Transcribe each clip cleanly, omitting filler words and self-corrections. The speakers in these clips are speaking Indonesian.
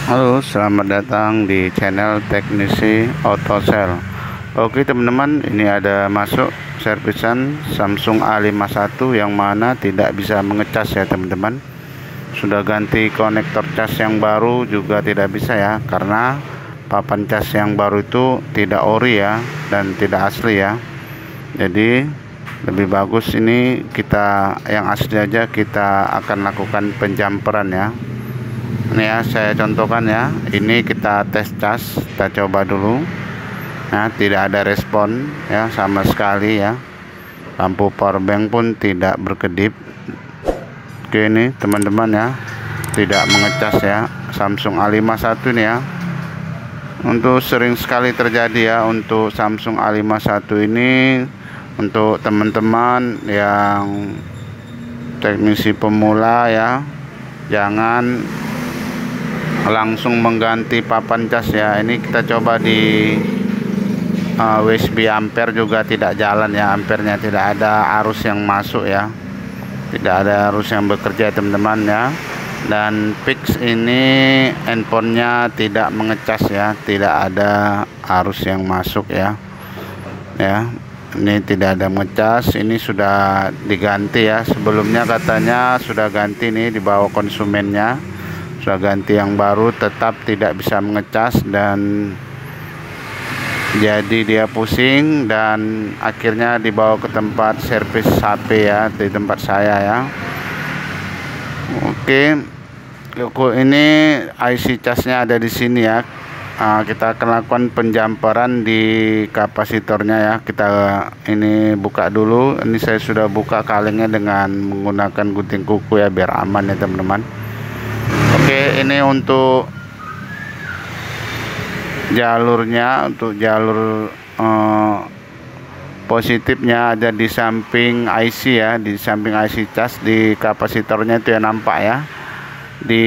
Halo, selamat datang di channel Teknisi Auto Sel. Oke teman-teman, ini ada masuk servisan Samsung A51 yang mana tidak bisa mengecas ya teman-teman. Sudah ganti konektor cas yang baru juga tidak bisa ya, karena papan cas yang baru itu tidak ori ya dan tidak asli ya. Jadi lebih bagus ini kita yang asli aja, kita akan lakukan penjamperan ya. Ini ya, saya contohkan ya. Ini kita tes cas, kita coba dulu. Nah, tidak ada respon ya sama sekali ya. Lampu powerbank pun tidak berkedip. Oke, ini teman-teman ya, tidak mengecas ya. Samsung A51 ini ya. Untuk sering sekali terjadi ya untuk Samsung A51 ini. Untuk teman-teman yang teknisi pemula ya, jangan langsung mengganti papan cas ya. Ini kita coba di USB ampere juga tidak jalan ya, ampernya tidak ada arus yang masuk ya, tidak ada arus yang bekerja teman-teman ya. Dan fix ini handphonenya tidak mengecas ya, tidak ada arus yang masuk ya. Ini tidak ada ngecas, ini sudah diganti ya. Sebelumnya katanya sudah ganti nih, dibawa konsumennya sudah ganti yang baru, tetap tidak bisa mengecas dan jadi dia pusing dan akhirnya dibawa ke tempat servis HP ya, di tempat saya ya. Oke, ini IC casnya ada di sini ya. Kita akan lakukan penjamperan di kapasitornya ya. Kita ini buka dulu. Ini saya sudah buka kalengnya dengan menggunakan gunting kuku ya, biar aman ya teman-teman. Oke, ini untuk jalurnya, untuk jalur positifnya ada di samping IC ya, di samping IC cas, di kapasitornya itu ya, nampak ya di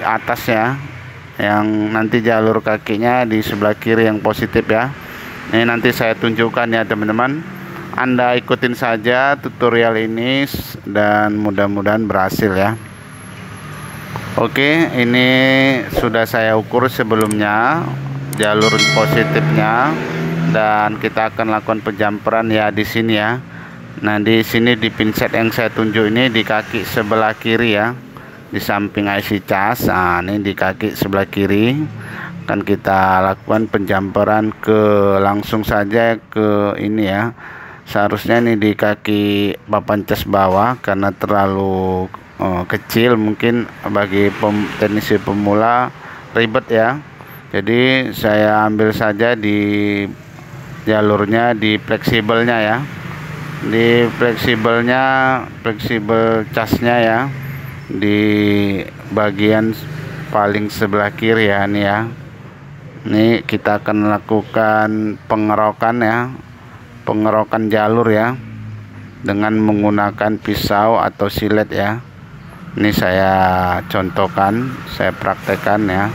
atasnya. Yang nanti jalur kakinya di sebelah kiri yang positif ya. Ini nanti saya tunjukkan ya teman-teman. Anda ikutin saja tutorial ini dan mudah-mudahan berhasil ya. Oke, ini sudah saya ukur sebelumnya jalur positifnya dan kita akan lakukan penjamperan ya di sini ya. Nah, di sini di pinset yang saya tunjuk ini di kaki sebelah kiri ya, di samping IC cas. Nah, ini di kaki sebelah kiri akan kita lakukan penjamperan langsung saja ke ini ya. Seharusnya ini di kaki papan cas bawah, karena terlalu kecil mungkin bagi teknisi pemula ribet ya. Jadi saya ambil saja di jalurnya, di fleksibelnya ya, di fleksibel casnya ya, di bagian paling sebelah kiri ya. Ini ya, ini kita akan lakukan pengerokan ya, pengerokan jalur ya, dengan menggunakan pisau atau silet ya. Ini saya contohkan, saya praktekkan ya.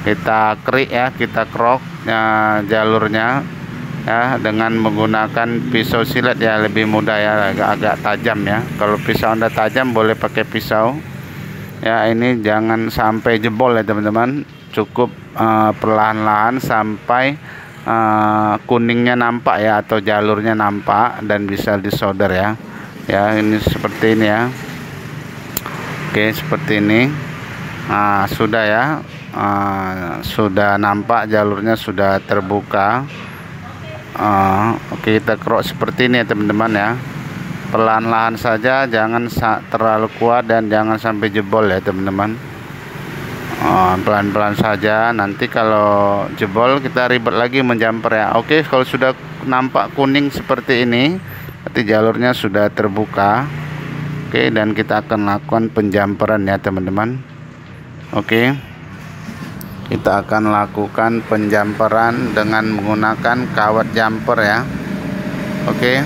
Kita kerik ya, kita kerok ya, jalurnya ya, dengan menggunakan pisau silet ya, lebih mudah ya, agak tajam ya. Kalau pisau Anda tajam boleh pakai pisau ya. Ini jangan sampai jebol ya teman-teman, cukup perlahan-lahan sampai kuningnya nampak ya, atau jalurnya nampak dan bisa disolder ya. Ya, ini seperti ini ya. Oke, seperti ini. Nah, sudah ya, sudah nampak jalurnya sudah terbuka. Oke, kita kerok seperti ini ya teman-teman ya, perlahan-lahan saja, jangan terlalu kuat dan jangan sampai jebol ya teman-teman. Pelan-pelan saja, nanti kalau jebol kita ribet lagi menjamper ya. Oke, kalau sudah nampak kuning seperti ini, berarti jalurnya sudah terbuka. Oke, dan kita akan lakukan penjamperan ya teman-teman. Oke, kita akan lakukan penjamperan dengan menggunakan kawat jumper ya. Oke,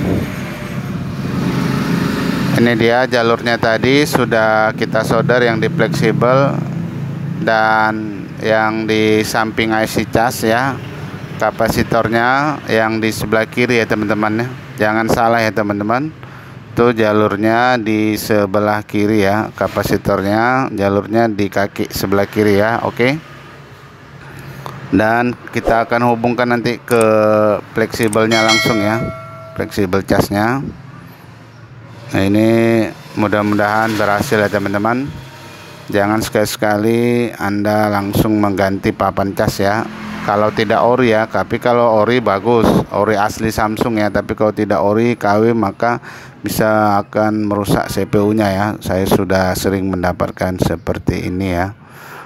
ini dia jalurnya tadi sudah kita solder, yang di fleksibel dan yang di samping IC cas ya, kapasitornya yang di sebelah kiri ya teman-teman ya. Jangan salah ya teman-teman, itu jalurnya di sebelah kiri ya, kapasitornya jalurnya di kaki sebelah kiri ya. Oke, dan kita akan hubungkan nanti ke fleksibelnya langsung ya, fleksibel casnya. Nah, ini mudah-mudahan berhasil ya teman-teman. Jangan sekali-sekali Anda langsung mengganti papan cas ya, kalau tidak ori ya. Tapi kalau ori bagus, ori asli Samsung ya. Tapi kalau tidak ori KW, maka bisa akan merusak CPU-nya ya. Saya sudah sering mendapatkan seperti ini ya.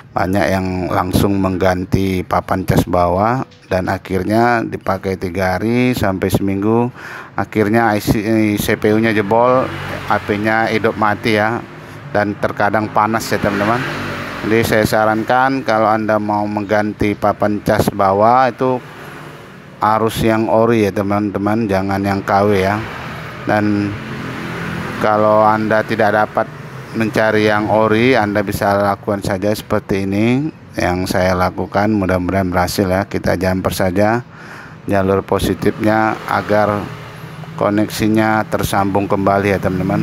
Banyak yang langsung mengganti papan cas bawah dan akhirnya dipakai 3 hari sampai seminggu, akhirnya CPU-nya jebol, HP-nya hidup mati ya, dan terkadang panas ya teman-teman. Jadi saya sarankan kalau Anda mau mengganti papan cas bawah itu harus yang ori ya teman-teman, jangan yang KW ya. Dan kalau Anda tidak dapat mencari yang ori, Anda bisa lakukan saja seperti ini yang saya lakukan. Mudah-mudahan berhasil ya. Kita jumper saja jalur positifnya agar koneksinya tersambung kembali ya teman-teman.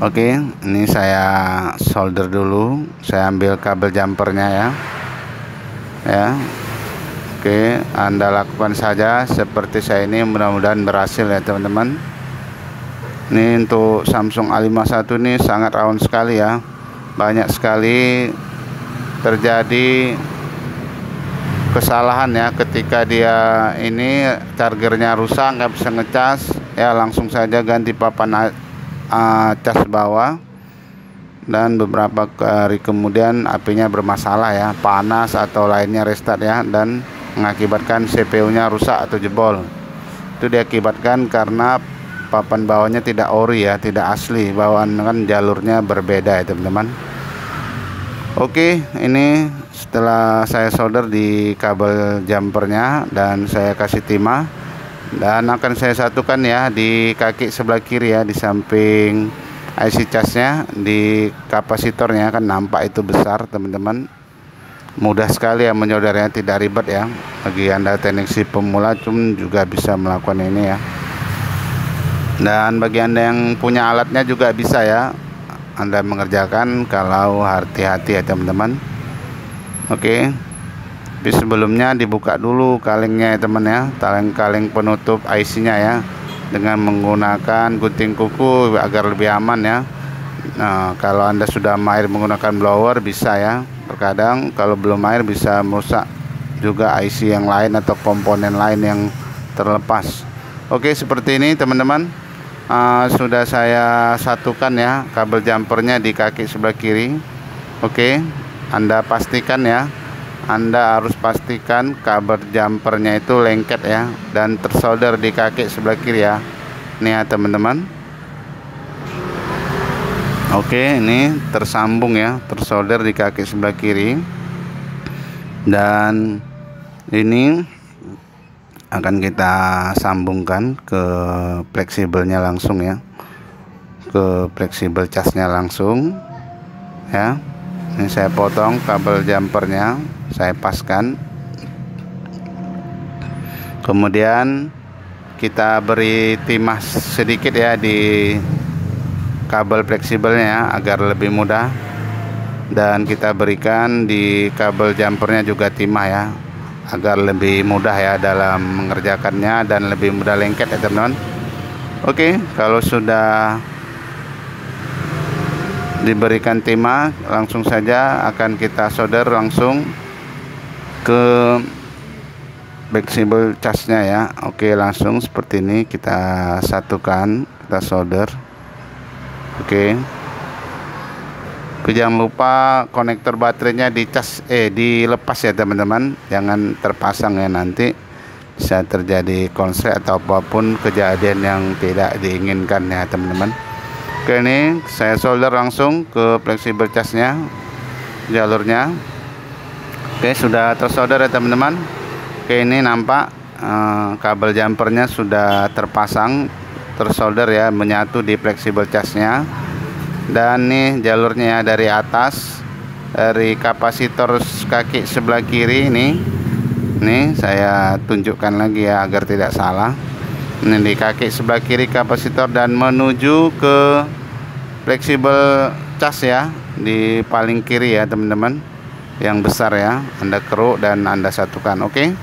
Oke, ini saya solder dulu. Saya ambil kabel jumpernya ya. Oke, Anda lakukan saja seperti saya ini, mudah-mudahan berhasil ya teman-teman. Ini untuk Samsung A51 ini sangat rawan sekali ya. Banyak sekali terjadi kesalahan ya, ketika dia ini chargernya rusak, nggak bisa ngecas ya, langsung saja ganti papan cas bawah, dan beberapa hari kemudian HP-nya bermasalah ya, panas atau lainnya, restart ya, dan mengakibatkan CPU-nya rusak atau jebol. Itu diakibatkan karena papan bawahnya tidak ori ya, tidak asli, bawaan kan jalurnya berbeda ya teman-teman. Oke, ini setelah saya solder di kabel jumpernya dan saya kasih timah, dan akan saya satukan ya di kaki sebelah kiri ya, di samping IC casnya, di kapasitornya kan nampak itu besar teman-teman. Mudah sekali ya menyoldernya, tidak ribet ya. Bagi Anda teknisi pemula juga bisa melakukan ini ya. Dan bagi Anda yang punya alatnya juga bisa ya Anda mengerjakan, kalau hati-hati ya teman-teman. Oke, tapi sebelumnya dibuka dulu kalengnya ya teman ya, kaleng penutup IC-nya ya, dengan menggunakan gunting kuku agar lebih aman ya. Nah, kalau Anda sudah mahir menggunakan blower bisa ya. Terkadang kalau belum mahir bisa merusak juga IC yang lain atau komponen lain yang terlepas. Oke, seperti ini teman-teman. Sudah saya satukan ya kabel jumpernya di kaki sebelah kiri. Oke, Anda pastikan ya, Anda harus pastikan kabel jumpernya itu lengket ya dan tersolder di kaki sebelah kiri ya. Ini ya teman-teman. Oke, ini tersambung ya, tersolder di kaki sebelah kiri. Dan ini akan kita sambungkan ke fleksibelnya langsung ya, ke fleksibel casnya langsung ya. Ini saya potong kabel jumpernya, saya paskan, kemudian kita beri timah sedikit ya di kabel fleksibelnya ya, agar lebih mudah. Dan kita berikan di kabel jumpernya juga timah ya, agar lebih mudah ya dalam mengerjakannya dan lebih mudah lengket ya teman-teman. Oke, kalau sudah diberikan timah, langsung saja akan kita solder langsung ke fleksibel casnya ya. Oke, langsung seperti ini kita satukan, kita solder. Oke, jangan lupa konektor baterainya dilepas ya teman-teman, jangan terpasang ya, nanti bisa terjadi konslet atau apapun kejadian yang tidak diinginkan ya teman-teman. Oke, ini saya solder langsung ke fleksibel casnya, jalurnya. Oke, sudah tersolder ya teman-teman. Oke, ini nampak kabel jumpernya sudah terpasang, tersolder ya, menyatu di fleksibel casnya. Dan nih jalurnya ya, dari atas, dari kapasitor kaki sebelah kiri ini. Nih saya tunjukkan lagi ya agar tidak salah. Ini di kaki sebelah kiri kapasitor dan menuju ke fleksibel cas ya, di paling kiri ya teman-teman. yang besar ya, Anda keruk dan Anda satukan. Oke.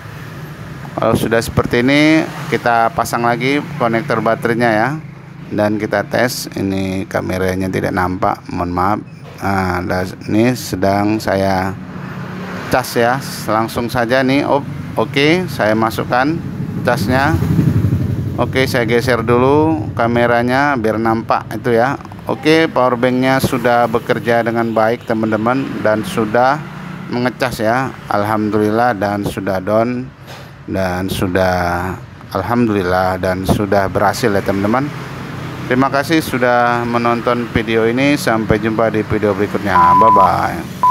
Kalau sudah seperti ini, kita pasang lagi konektor baterainya ya, dan kita tes. Ini kameranya tidak nampak, mohon maaf. Nah, ini sedang saya cas ya, langsung saja nih. Oke, saya masukkan casnya. Oke, saya geser dulu kameranya biar nampak itu ya. Oke, powerbanknya sudah bekerja dengan baik teman-teman, dan sudah mengecas ya, alhamdulillah, dan sudah down, dan sudah alhamdulillah, dan sudah berhasil ya teman-teman. Terima kasih sudah menonton video ini, sampai jumpa di video berikutnya. Bye bye.